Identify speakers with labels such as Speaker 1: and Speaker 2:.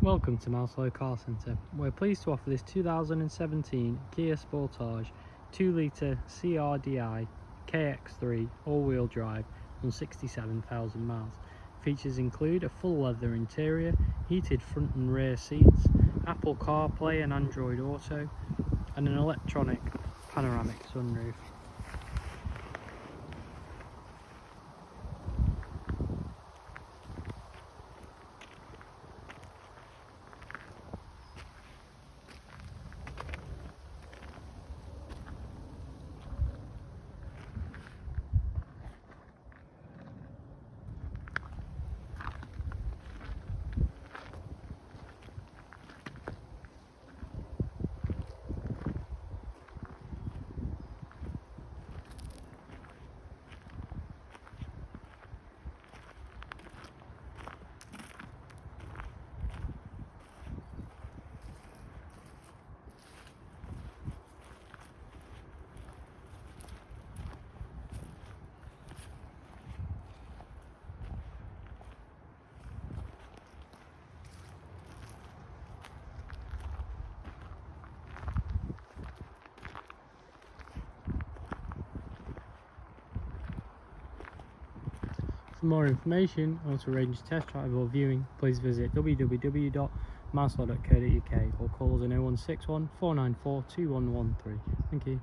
Speaker 1: Welcome to Mouselow Car Centre. We're pleased to offer this 2017 Kia Sportage 2-litre CRDi KX-3 all-wheel drive on 67,000 miles. Features include a full leather interior, heated front and rear seats, Apple CarPlay and Android Auto, and an electronic panoramic sunroof. For more information or to arrange a test drive or viewing, please visit www.mouselow.co.uk or call us on 0161 494 2113. Thank you.